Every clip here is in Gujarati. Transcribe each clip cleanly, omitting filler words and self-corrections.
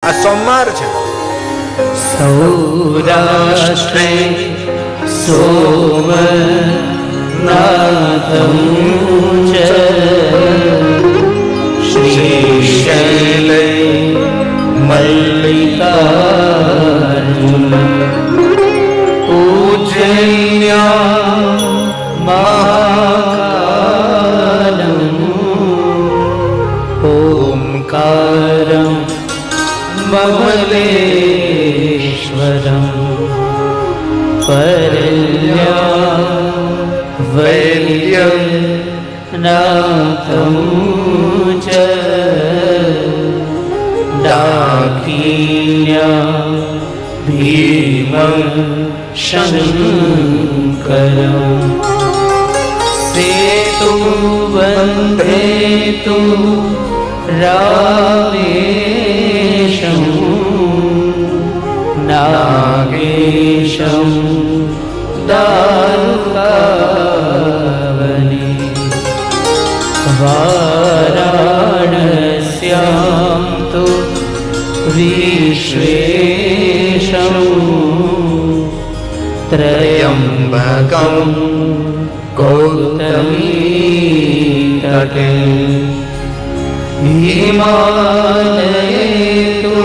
આ સોમવાર છે. સૌરાષ્ટ્રે સોમનાથં ચ શ્રીશૈલે મલ્લિકાર્જુન પૂજન્યા મહાકાલં ઓમકારં મમલેશ્વરં વૈદ્યનાથં ચ દાક્ષિણ્યા ભીમં શંકરં સેતુબંધેતુ રામેશં નાગેશં દારુકાવને વારાણસ્યાં તુ વિશ્વેશં ત્રયંબકં ગૌતમી તટે હિમાલયે તુ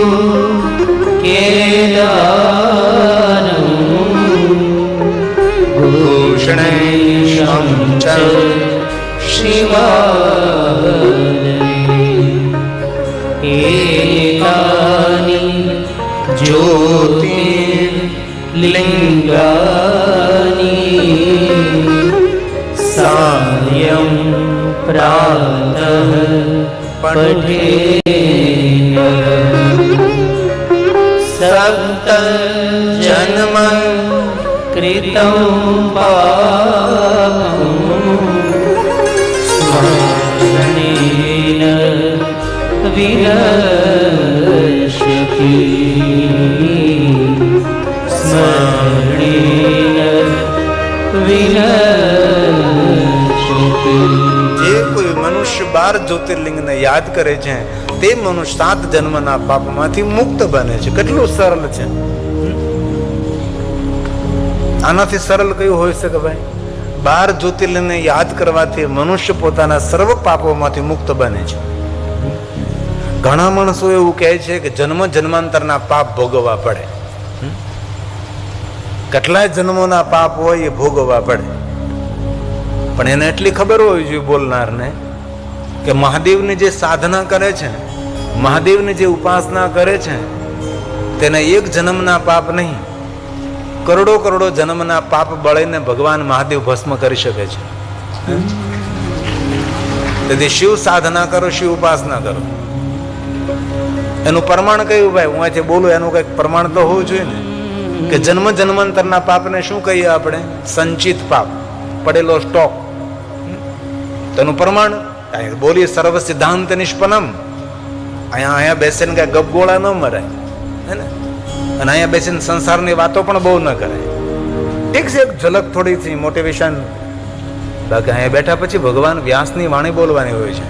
કેદારં ભૂષણેશં ચ શિવાલયે એતાનિ જ્યોતિર્લિંગાનિ સાયં પ્રાતઃ પઠેન્ સપ્ત જન્મ કૃतं પાપં સ્મરણેન વિનશ્યતિ સ્મરણેન વિનશ્યતિ. જે કોઈ મનુષ્ય 12 જ્યોતિર્લિંગને યાદ કરે છે તે મનુષ્ય 7 જન્મના પાપમાંથી મુક્ત બને છે. કેટલું સરળ છે. આનાથી સરળ કયું હોઈ શકે ભાઈ? 12 જ્યોતિર્લિંગને યાદ કરવાથી મનુષ્ય પોતાના સર્વ પાપોમાંથી મુક્ત બને છે. ઘણા માણસો એવું કહે છે કે જન્મ જન્માંતરના પાપ ભોગવવા પડે. કેટલાય જન્મોના પાપ હોય એ ભોગવવા પડે. પણ એને એટલી ખબર હોવી જોઈએ બોલનારને કે મહાદેવની જે સાધના કરે છે, મહાદેવની જે ઉપાસના કરે છે, તેને એક જન્મના પાપ નહીં, કરોડો કરોડો જન્મના પાપ બળીને ભગવાન મહાદેવ ભસ્મ કરી શકે છે. તેથી શિવ સાધના કરો, શિવ ઉપાસના કરો. એનું પ્રમાણ કયું ભાઈ? હું આજે બોલું એનું કઈક પ્રમાણ તો હોવું જોઈએ ને. કે જન્મ જન્માંતરના પાપને શું કહીએ આપણે? સંચિત પાપ, પડેલો સ્ટોક. તેનું પ્રમાણ બોલીએ સર્વ સિદ્ધાંત નિષ્પન્નમ. અહીંયા બેસીને કઈ ગપગોળા ન મરાય, હે ને? અને અહીંયા બેસીને સંસારની વાતો પણ બહુ ન કરાય. ઠીક છે, એક ઝલક થોડી મોટિવેશન. બાકી અહીંયા બેઠા પછી ભગવાન વ્યાસની વાણી બોલવાની હોય છે.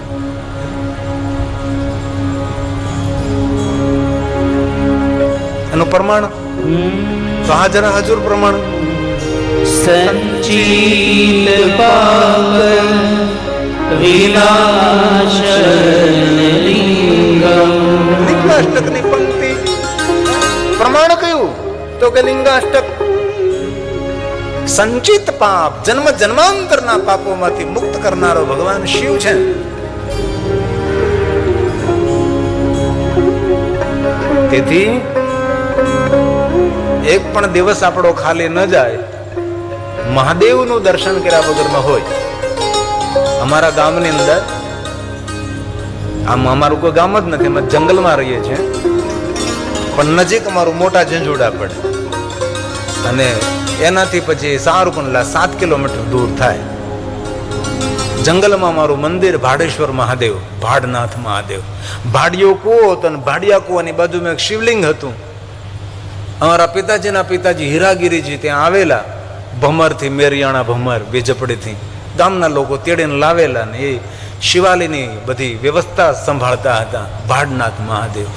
એનું પ્રમાણ તો હાજર હજુર પ્રમાણ. સંચિત પાપ વિનાશલિંગમ. લિંગાષ્ટકની પંક્તિ પ્રમાણ કયું? તો કે લિંગાષ્ટક. સંચિત પાપ, જન્મ જન્માંતરના પાપોમાંથી મુક્ત કરનારો ભગવાન શિવ છે. તેથી એક પણ દિવસ આપણો ખાલી ન જાય મહાદેવનું દર્શન કર્યા વગરમાં હોય. અમારા ગામની અંદર, આમ અમારું કોઈ ગામ જ નથી, અમે જંગલમાં રહીએ છીએ, પણ નજીક અમારું મોટા ઝંઝુડા પડે અને એનાથી પછી સારુકુંડલા 7 કિલોમીટર દૂર થાય. જંગલમાં મારું મંદિર ભાડેશ્વર મહાદેવ, ભાડનાથ મહાદેવ. ભાડિયો કૂવો હતો અને ભાડિયા કૂવાની બાજુમાં એક શિવલિંગ હતું. અમારા પિતાજીના પિતાજી હીરાગીરીજી ત્યાં આવેલા, ભમરથી, મેરિયાણા ભમર, બેઝપડીથી ગામના લોકો તેડીને લાવેલા ને એ શિવાલયની બધી વ્યવસ્થા સંભાળતા હતા. ભાડનાથ મહાદેવ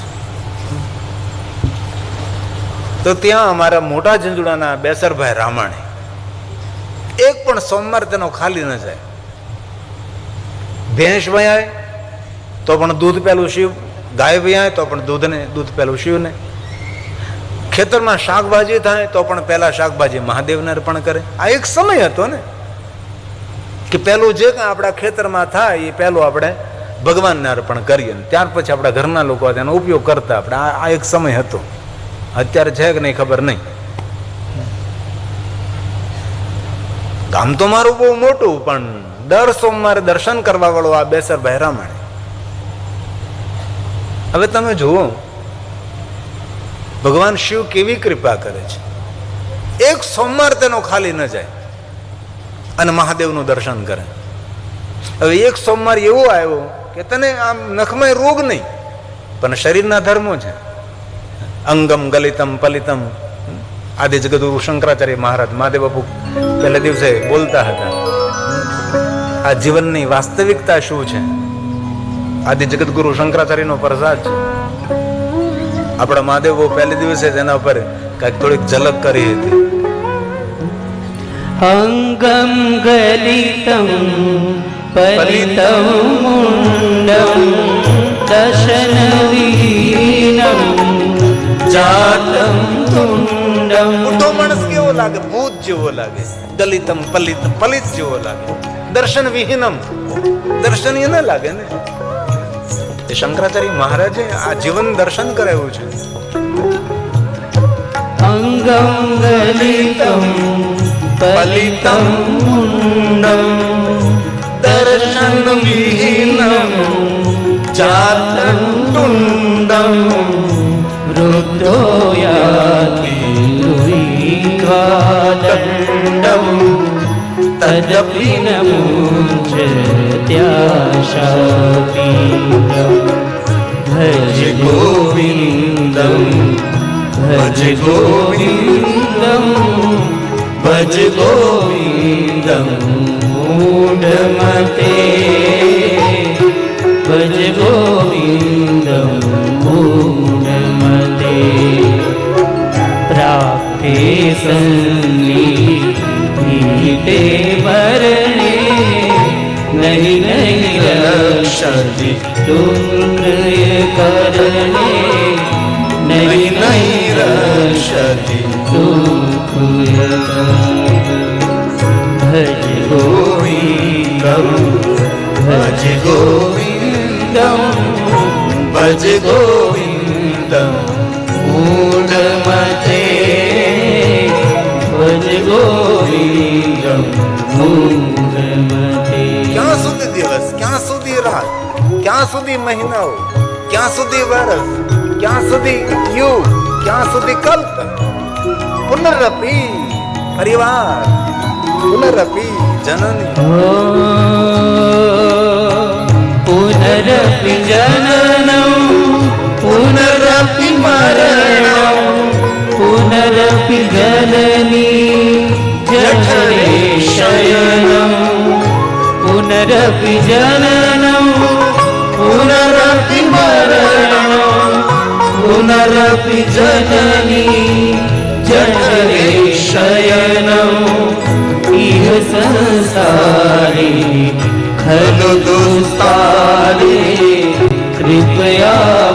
તો ત્યાં અમારા મોટા ઝંઝુડાના બેસરભાઈ રામાણી એક પણ સોમવાર તેનો ખાલી ન જાય. ભેંસ વયાય તો પણ દૂધ પેલું શિવ, ગાય વયાય તો પણ દૂધ પેલું શિવને, ખેતરમાં શાકભાજી થાય તો પણ પહેલા શાકભાજી મહાદેવને અર્પણ કરે. આ એક સમય હતો ને કે પહેલું જે કાંઈ આપણા ખેતરમાં થાય એ પહેલું આપણે ભગવાનને અર્પણ કરીએ, ત્યાર પછી આપણા ઘરના લોકો તેનો ઉપયોગ કરતા. આપણે આ એક સમય હતો. અત્યારે છે કે નહીં ખબર નહીં. ગામ તો મારું બહુ મોટું, પણ દર સોમવારે દર્શન કરવા વાળો આ બેસરભાઈ રામાણી. હવે તમે જુઓ ભગવાન શિવ કેવી કૃપા કરે છે. એક સોમવાર તેનો ખાલી ન જાય અને મહાદેવનું દર્શન કરે. હવે એક સોમવાર એવો આવ્યો કે તને આમ નખમય રોગ નહીં, પણ શરીરના ધર્મો છે. અંગમ ગલિતમ પલિતમ. આદિ જગદગુરુ શંકરાચાર્ય મહારાજ મહાદેવ બાપુ પહેલા દિવસે બોલતા હતા, આ જીવનની વાસ્તવિકતા શું છે. આદિ જગદગુરુ શંકરાચાર્યનો પ્રસાદ છે. આપણા મહાદેવ બાપુ પહેલે દિવસે તેના ઉપર કઈક થોડીક ઝલક કરી હતી. અંગમ ગલિતમ પલિતમ મુંડમ દશન વિહીનમ જાતમ તુંડમ. મોટો માણસ કેવો લાગે? ભૂત જેવો લાગે. દલિતમ પલિત જેવો લાગે. દર્શન વિહીનમ, દર્શન એ ના લાગે ને. એ શંકરાચાર્ય મહારાજે આ જીવન દર્શન કરાવ્યું છે. અંગમ ગલિતમ પલિતમ મુંડમ દર્શન વિહીનમ જાતમ તુંડમ વૃદ્ધો યાતિ લુહિત્વા દંડમ તદપિ ન મુંચત્યાશાપીડમ. ભજ ગોવિંદમ ભજ ગોવિંદમ ભજ ગોવિંદમ મૂઢમતે ભજ ગોવિંદમ મૂઢમતે. પ્રાપ્તે સન્નિધિતે વરણે નહીં નહીં રક્ષતિ તુંડય કરણે નહીં નહીં રક્ષતિ તુંડય. ભજ ગોવિંદમ ભજ ગોવિંદમ ભજ ગોવિંદમ મૂઢમતે ભજ ગોવિંદમ મૂઢમતે. ક્યાં સુધી દિવસ, ક્યાં સુધી રાત, ક્યાં સુધી મહિનાઓ, ક્યાં સુધી વર્ષ, ક્યાં સુધી યુગ, ક્યાં સુધી કલ્પ. પુનરપી પરિવાર, પુનરપી જનની. પુનરપિ જનનમ પુનરપિ મરણમ પુનરપિ જનની જઠરે શયનમ. પુનરપિ જનનમ પુનરપિ મરણમ પુનરપિ જનની જઠરે શયનમ. ઇહ સંસારે ખલુ દુસ્તારે કૃપયા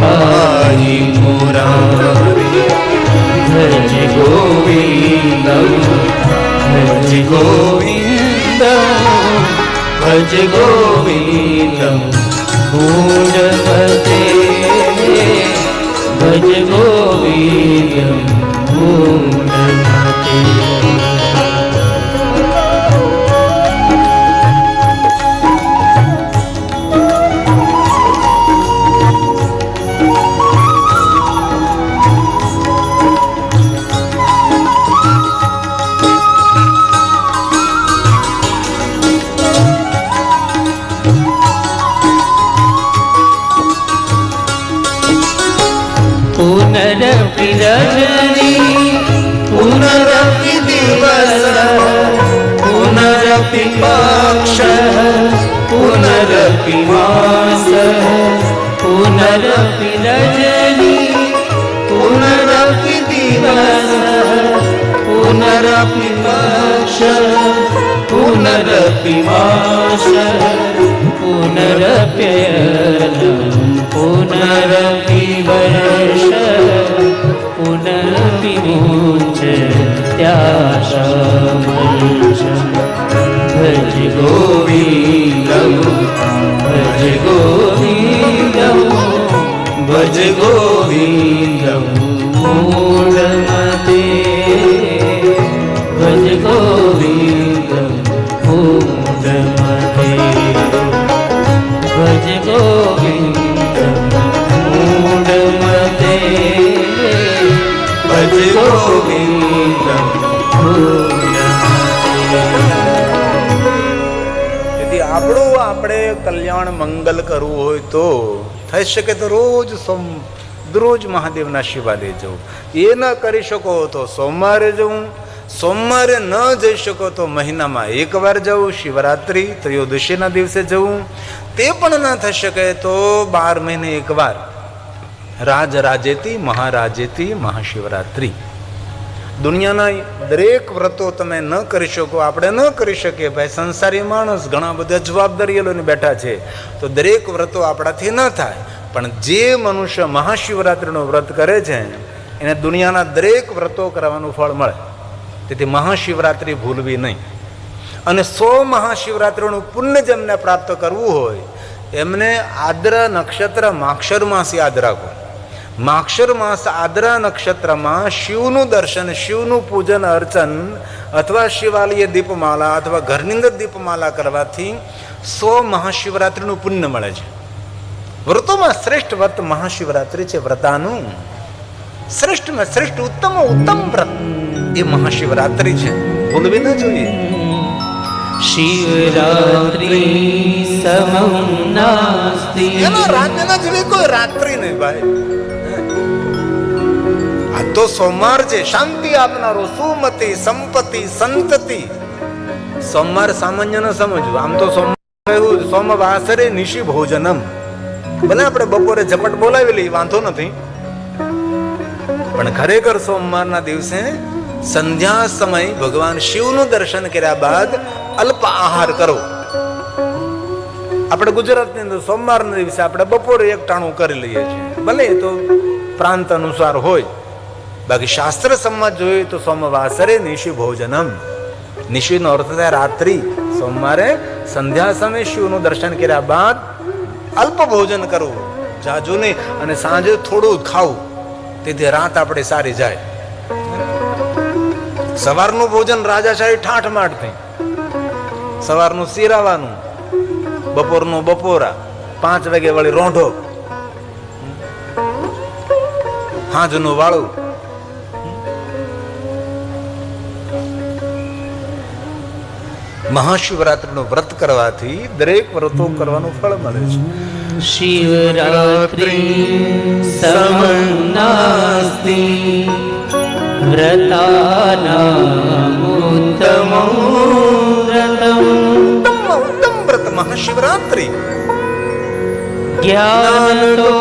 પાહિ મુરારે. ભજ ગોવિંદમ ભજ ગોવિંદમ ભજ ગોવિંદમ મૂઢમતે ભજ ગોવિંદમ મૂઢમતે. પુનરપિ રજની પુનરપિ દિવસ પુનરપિ પક્ષ પુનરપિ માસ પુનરપિ રજની પુનરપિ दिवसः पुनरपि पक्षः पुनरपि मासः पुनरप्ययनं पुनरपि वर्षः पुनरपि मुञ्चत्याशामर्षः भज गोविन्दं भज गोविन्दं भज गोविन्दं मूढमते भज गोविन्दं मूढमते भज गोविन्दं मूढमते भज गोविन्दं मूढमते. આપણું આપણે કલ્યાણ મંગલ કરવું હોય તો થઈ શકે તો રોજ મહાદેવના શિવાલય જવું. એ ન કરી શકો તો સોમવારે જવું. સોમવારે ન જઈ શકો તો મહિનામાં એકવાર જવું. શિવરાત્રિ ત્રયોદશીના દિવસે જવું. તે પણ ન થઈ શકે તો 12 મહિને એકવાર રાજેતી મહારાજેતી મહાશિવરાત્રિ. દુનિયાના દરેક વ્રતો તમે ન કરી શકો, આપણે ન કરી શકીએ. ભાઈ સંસારી માણસ ઘણા બધા જવાબદારીઓ લઈને બેઠા છે, તો દરેક વ્રતો આપણાથી ન થાય. પણ જે મનુષ્ય મહાશિવરાત્રિનું વ્રત કરે છે એને દુનિયાના દરેક વ્રતો કરવાનું ફળ મળે. તેથી મહાશિવરાત્રિ ભૂલવી નહીં. અને 100 મહાશિવરાત્રિનું પુણ્ય જેમને પ્રાપ્ત કરવું હોય એમને આદ્રા નક્ષત્ર માક્ષર માસ યાદ રાખો. માક્ષર માસ આદ્રા નક્ષત્રમાં શિવનું દર્શન, શિવનું પૂજન અર્ચન અથવા શિવાલય દીપમાલા અથવા ઘરની અંદર દીપમાલા કરવાથી 100 મહાશિવરાત્રિનું પુણ્ય મળે છે. વ્રતોમાં શ્રેષ્ઠ વ્રત મહાશિવરાત્રિ છે. વ્રતાનું શ્રેષ્ઠમાં શ્રેષ્ઠ ઉત્તમ વ્રત એ મહાશિવરાત્રિ છે. ભૂલવી ન જોઈએ. શિવરાત્રિ સમમ નાસ્તિ. એના રાત્રિના જેવી કોઈ રાત્રિ નહીં ભાઈ. આ તો સોમવાર છે, શાંતિ આપનારો, સુમતિ, સંપત્તિ, સંતતિ. સોમવાર સામાન્ય ન સમજવું. આમ તો સોમવાસરે નિશી ભોજનમ. ભલે આપણે બપોરે ઝપટ બોલાવી લઈએ, વાંધો નથી. પણ ખરેખર સોમવારના દિવસે સંધ્યા સમય ભગવાન શિવનું દર્શન કર્યા બાદ અલ્પ આહાર કરો. આપણે ગુજરાતની અંદર સોમવારના દિવસે આપણે બપોરે એક ટાણું કરી લઈએ છીએ. ભલે એ તો પ્રાંત અનુસાર હોય. બાકી શાસ્ત્ર સંમત જોઈએ તો સોમવાસરે નિશી ભોજનમ. નિશીનો અર્થ થાય રાત્રિ. સોમવારે સંધ્યા સમયે શિવનું દર્શન કર્યા બાદ અલ્પ ભોજન કરવું, જાજુ નહીં. અને સાંજે થોડું ખાવું, તેથી રાત આપણે સારી જાય. સવારનું ભોજન રાજાશાહી ઠાઠ માઠથી. સવારનું શીરાવાનું, બપોરનું બપોરા, 5 વાગે વળી રોંઢો, હાજનું વાળું. મહાશિવરાત્રિનું વ્રત કરવાથી દરેક વ્રતો કરવાનું ફળ મળે છે. શિવરાત્રિ સમમ નાસ્તિ વ્રતાનામ ઉત્તમં વ્રતમ. ઉત્તમ વ્રત મહાશિવરાત્રિ. જ્ઞાનતો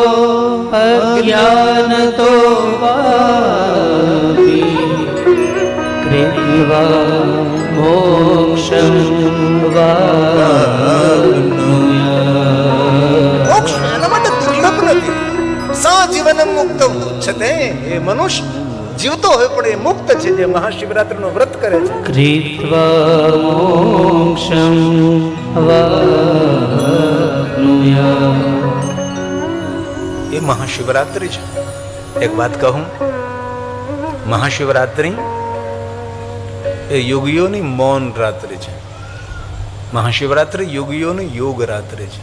અજ્ઞાનતો વાપી કૃત્વા મોક્ષં વાપ્નુયાત. મોક્ષ એના માટે દુર્લભ નથી. સજીવન મુક્ત ઉચ્ચતે. એ મનુષ્ય જીવતો હોય પણ એ મુક્ત છે જે મહાશિવરાત્રિનું વ્રત કરે છે. કૃત્વા મોક્ષં વાપ્નુયાત. એ મહાશિવરાત્રિ છે. એક વાત કહું, મહાશિવરાત્રિ એ યોગીઓની મૌન રાત્રિ છે. મહાશિવરાત્રિ યોગીઓની યોગ રાત્રિ છે.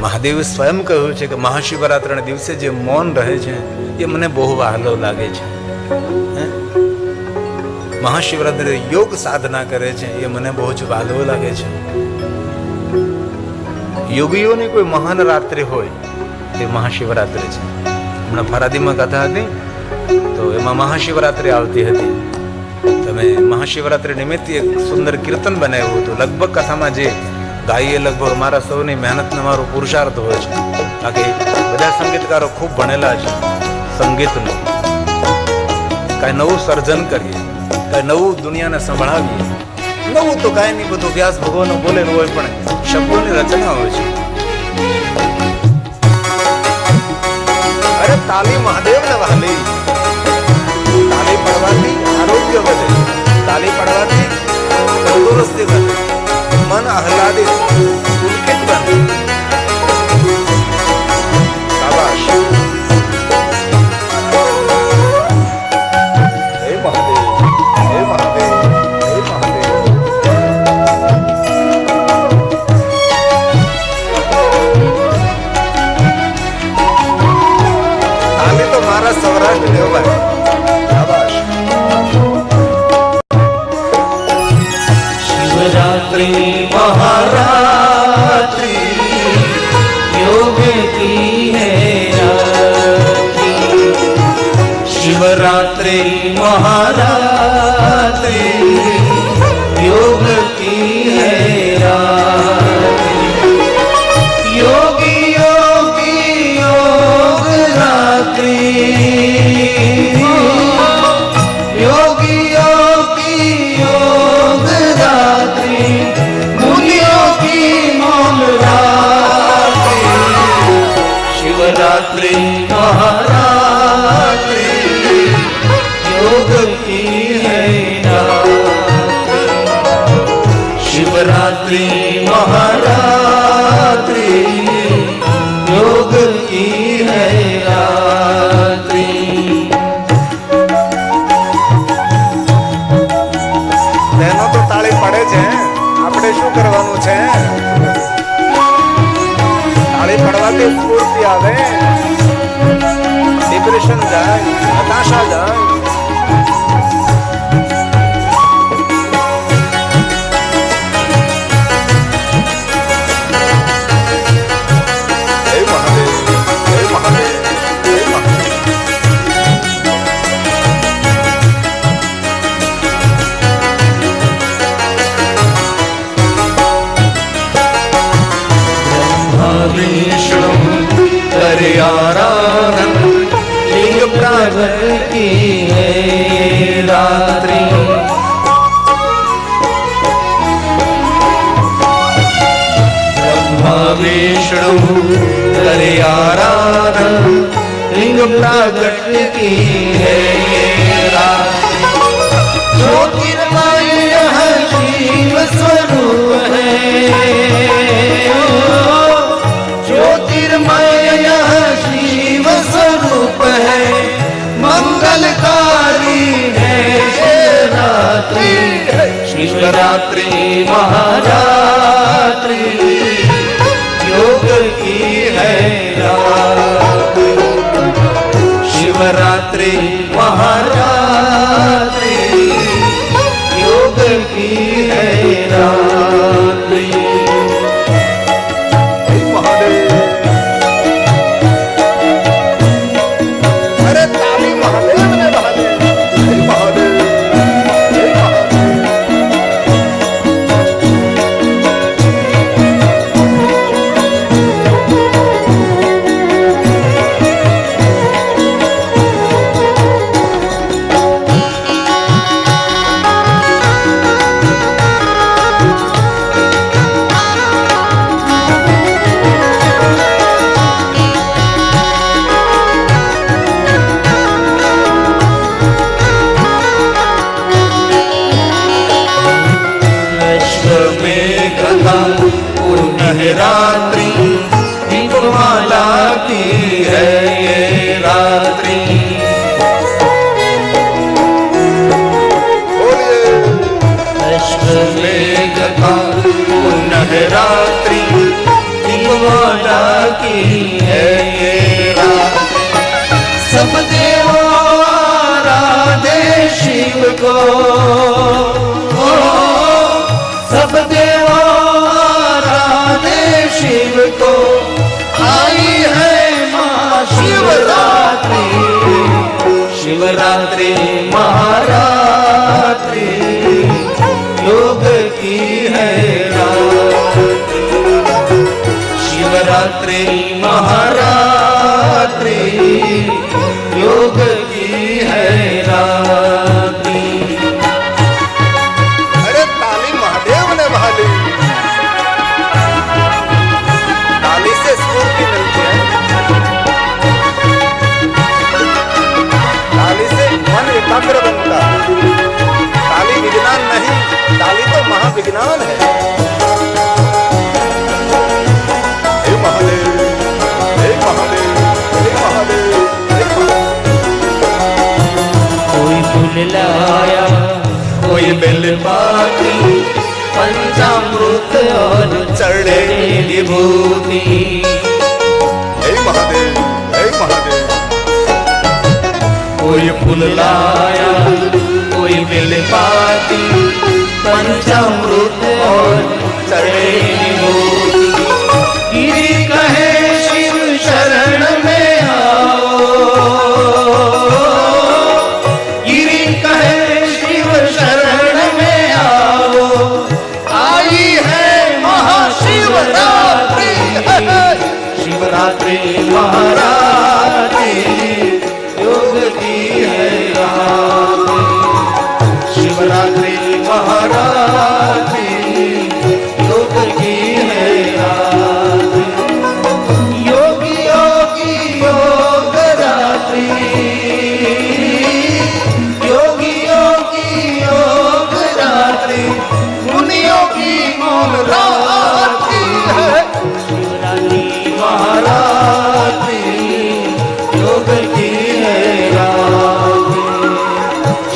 મહાદેવે સ્વયં કહ્યું છે કે મહાશિવરાત્રિના દિવસે જે મૌન રહે છે એ મને બહુ વહાલો લાગે છે. મહાશિવરાત્રિ યોગ સાધના કરે છે એ મને બહુ જ વહાલો લાગે છે. યોગીઓની કોઈ મહાન રાત્રિ હોય તે મહાશિવરાત્રિ છે. હમણાં ફરાદીમાં કથા હતી તો એમાં મહાશિવરાત્રિ આવતી હતી. તમે મહાશિવરાત્રિ નિમિત્તે એક સુંદર કીર્તન બનાવ્યું હતું. લગભગ કથામાં જે ગાઈએ લગભગ મારા સૌની મહેનતને મારો પુરુષાર્થ હોય છે. બાકી બધા સંગીતકારો ખૂબ ભણેલા છે. સંગીતનું કાંઈ નવું સર્જન કરીએ, કાંઈ નવું દુનિયાને સંભળાવીએ. નવું તો કાંઈ નહીં, બધું વ્યાસ ભગવાન બોલેલું હોય, પણ શબ્દોની રચના હોય છે. અરે તાલી મહાદેવને વહાલી, તાલી પડવાથી આરોગ્ય વધે, તાલી પડવાથી તંદુરસ્તી વધે, મન આહલાદિત પુલકિત બને. શાબાશ. હે મહાદેવ, હે મહાદેવ, હે મહાદેવ. તાલી તો મારા સૌરાષ્ટ્ર દેવભાઈ. શાબાશ. शिवरात्रि महारात्रि योग की है रात्रि, शिवरात्रि महारात्रि योग की है रात्रि, योगी योगी योग रात्रि, योगी योगी योग रात्रि, मुनियों की मौन रात्रि, शिवरात्रि महारात्रि योग की है रात्रि, शिवरात्रि महारात्रि योग की है रात्रि. બહેનો તો તાળી પડે છે, આપણે શું કરવાનું છે? તાળી પડવાથી સ્ફૂર્તિ આવે, ડિપ્રેશન જાય, હતાશા જાય. હે મહાદેવ, હે મહાદેવ, હે મહાદેવ. विष्णु करयाराधन लिंग प्रागट की है रात्रि, ब्रह्मा विष्णु करयाराधन लिंग प्रागट की है रात्रि, ज्योतिर्मय यह शिव स्वरूप है, ज्योतिर्मय यह शिव स्वरूप है, मंगलकारी है शिवरात्रि, शिवरात्रि महारात्रि योग की है रात्रि, शिवरात्रि महारात्रि योग की है रात्रि. અરે તાલી મહાદેવને વહાલી. હે મહાદેવ, હે મહાદેવ. रात्रि दीपमाला की है ये रात्रि, अष्टमेघ का पुण्य रात्रि दीपमाला की है ये रात्रि, सब देवों आराधे शिव को, सब देवों शिव को आई है माँ शिवरात्रि, शिवरात्रि महारात्रि योग की है रात्रि, शिवरात्रि महारात्रि योग योग की है रात्रि। अरे ताली महादेव ने भाली, ताली से स्फूर्ति मिलती है, ताली से मन एकाग्र बनता है। ताली विज्ञान नहीं, ताली तो महाविज्ञान है। हे महादेव, हे महादेव, हे महादेव, हे महादेव। कोई फूल लाया, कोई बेल पाती, पंचामृत और चढ़े विभूति। हे महादेव, हे महादेव। कोई फूल लाया, कोई बेल पाती, पंचामृत और चढ़े विभूति। गिरी कहे शिव शरण में आओ, गिरी कहे शिव शरण में आओ। आई है महाशिवरात्रि, शिवरात्रि महारात्रि, योग की है रात्रि। शिवरात्रि महारात्रि, योग की है रात्रि। योगी योगी योग रात्रि, योगी योगी योग रात्रि, मुनियों की मौन रात्रि है। शिवरात्रि महारात्रि, योग की है रात्रि।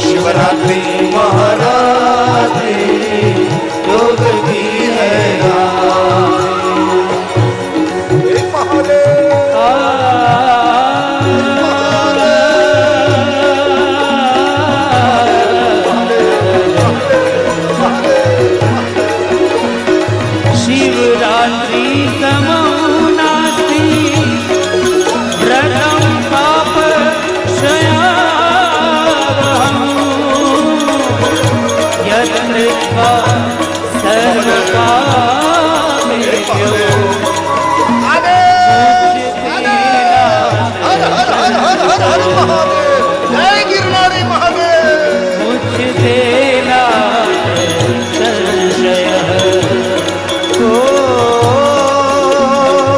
शिवरात्रि महारात्रि, योग की है रात्रि। हे महादेव, शिवरात्रि समो नास्ति, व्रतं पाप क्षयावहम्। यत्र त्वा सर्वकामेभ्यो जय गिरनारी महादेव। मुझते संशयः। ओ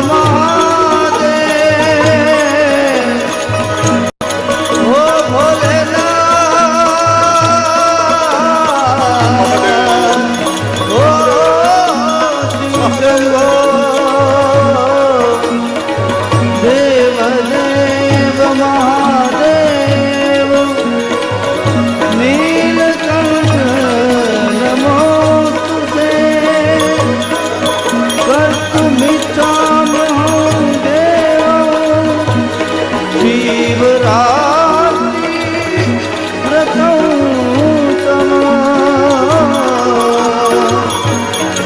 महादेव, ओ भोलेनाथ, ओ शिवशंभो, देव देव महादेव, नीलकंठ नमो तुझे। कर्तुमिच्छाम्यहं देव, शिवरात्रि व्रतं तम।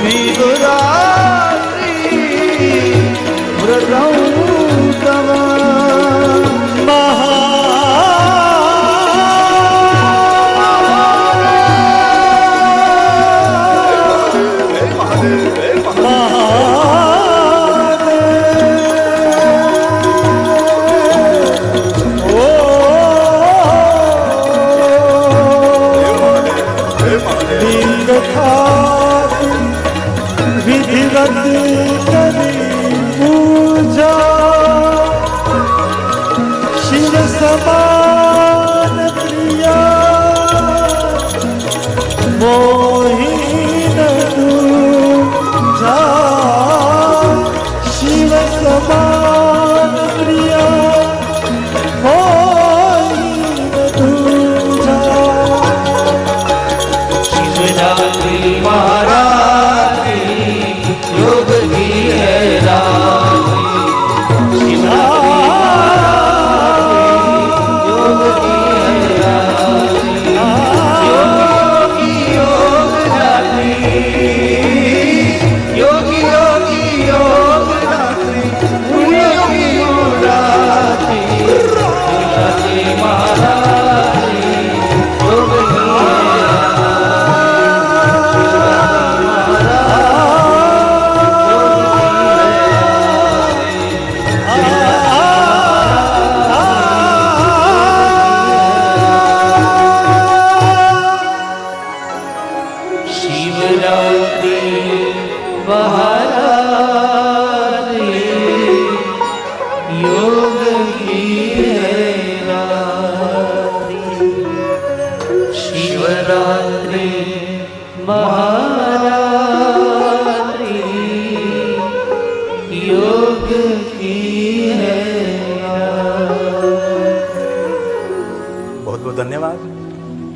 शिवरात्रि व्रतं तम। हे महादेव, हे महादेव। हे महादेव। विधिवत करी पूजा, शिव समान प्रिया, मोहिन दूजा। शिव समान प्रिया, मोहिन दूजा। शिवरात्रि महारात्रि, योग की है रात्रि। शिवरात्रि महारात्रि, योग की है रात्रि। योगी योग रात्रि, योगी योगी योग रात्रि, योगी योग रात्रि। शिवरात्रि महारात्रि, योग की है रात्रि।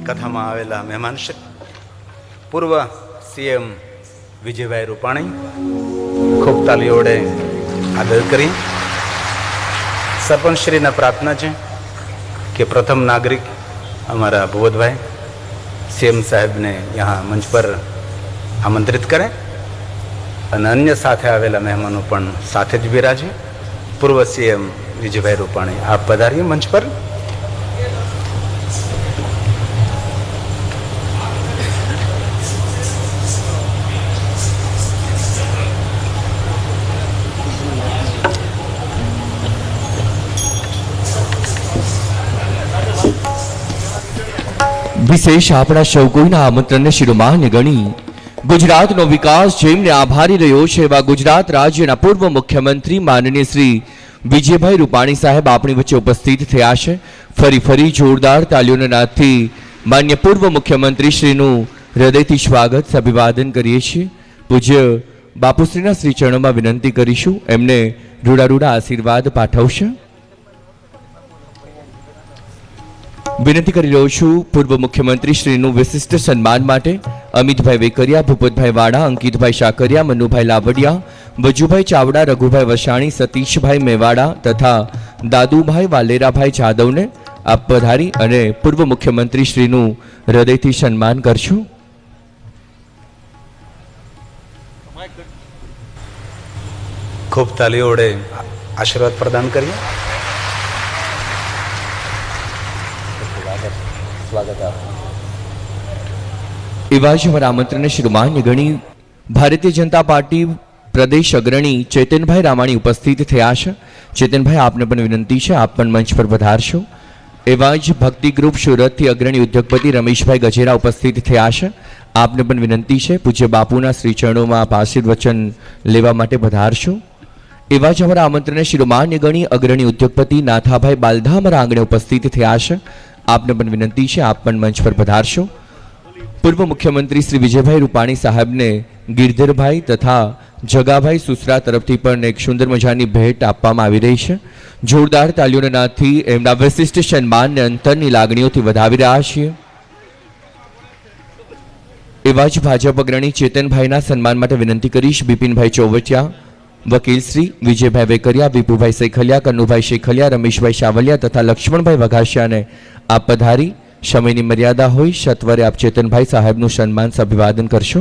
કથામાં આવેલા મહેમાન શ્રી પૂર્વ સીએમ વિજયભાઈ રૂપાણી ખૂબ તાલીઓડે આદર કરી. સરપંચશ્રીના પ્રાર્થના છે કે પ્રથમ નાગરિક हमारा भूपतभाई सीएम साहब ने यहाँ मंच पर आमंत्रित करें અને અન્ય સાથે આવેલા મહેમાનો પણ સાથે જ બિરાજે. પૂર્વ સીએમ વિજયભાઈ રૂપાણી આપ પધારીએ મંચ પર. વિશેષ આપણા સૌ કોઈના આમંત્રણને શિરોમાન્ય ગણી ગુજરાતનો વિકાસ જેમને આભારી રહ્યો છે એવા ગુજરાત રાજ્યના પૂર્વ મુખ્યમંત્રી માનનીય શ્રી વિજયભાઈ રૂપાણી સાહેબ આપણી વચ્ચે ઉપસ્થિત થયા છે. ફરી જોરદાર તાલીઓના નાદથી માન્ય પૂર્વ મુખ્યમંત્રી શ્રીનું હૃદયથી સ્વાગત અભિવાદન કરીએ છીએ. પૂજ્ય બાપુશ્રીના શ્રી ચરણોમાં વિનંતી કરીશું, એમને રૂડા આશીર્વાદ પાઠવશે. વિનંતી કરી રહ્યો છું પૂર્વ મુખ્યમંત્રી શ્રીનું વિશિષ્ટ સન્માન માટે અમિતભાઈ વેકરિયા, ભૂપતભાઈ વાડા, અંકિતભાઈ શાકરિયા, મનુભાઈ લાવડિયા, વજુભાઈ ચાવડા, રઘુભાઈ વસાણી, સતીશભાઈ મેવાડા તથા દાદુભાઈ વાલેરાભાઈ જાદવને આપ પધારી અને પૂર્વ મુખ્યમંત્રી શ્રીનું હૃદયથી સન્માન કરશું. ખૂબ તાલીઓડે આશીર્વાદ પ્રદાન કરીએ. એવા જ અમારા આમંત્રણને શિરોમાન્ય ગણી ભારતીય જનતા પાર્ટી પ્રદેશ અગ્રણી ચેતનભાઈ રામાણી ઉપસ્થિત થયા છે. ચેતનભાઈ, આપને પણ વિનંતી છે, આપ પણ મંચ પર પધારશો. એવા જ ભક્તિ ગ્રુપ સુરતથી અગ્રણી ઉદ્યોગપતિ રમેશભાઈ ગજેરા ઉપસ્થિત થયા છે. આપને પણ વિનંતી છે, પૂજ્ય બાપુના શ્રી ચરણોમાં આપ આશીર્વચન લેવા માટે પધારશો. એવા જ અમારા આમંત્રણને શિરોમાન્ય ગણી અગ્રણી ઉદ્યોગપતિ નાથાભાઈ બાલધા અમારા આંગણે ઉપસ્થિત થયા છે. આપને પણ વિનંતી છે, આપ પણ મંચ પર પધારશો. પૂર્વ મુખ્યમંત્રી શ્રી વિજયભાઈ રૂપાણી સાહેબને ગિરધરભાઈ તથા જગાભાઈ સુસરા તરફથી પણ એક સુંદર મજાની ભેટ આપવામાં આવી રહી છે. જોરદાર તાલીઓના નાદથી એમના વિશિષ્ટ સન્માનને અંતરની લાગણીઓથી વધાવી રહ્યા છીએ. એવા જ ભાજપ અગ્રણી ચેતનભાઈના સન્માન માટે વિનંતી કરીશ બિપિનભાઈ ચોવટિયા, વકીલ શ્રી વિજયભાઈ વેકરિયા, વિપુભાઈ શેખલિયા, કન્નુભાઈ શેખલિયા, રમેશભાઈ શાવલિયા તથા લક્ષ્મણભાઈ વઘાસિયાને આપ પધારી સમયની મર્યાદા હોય સત્વરે આપ ચેતનભાઈ સાહેબનું સન્માન અભિવાદન કરશો.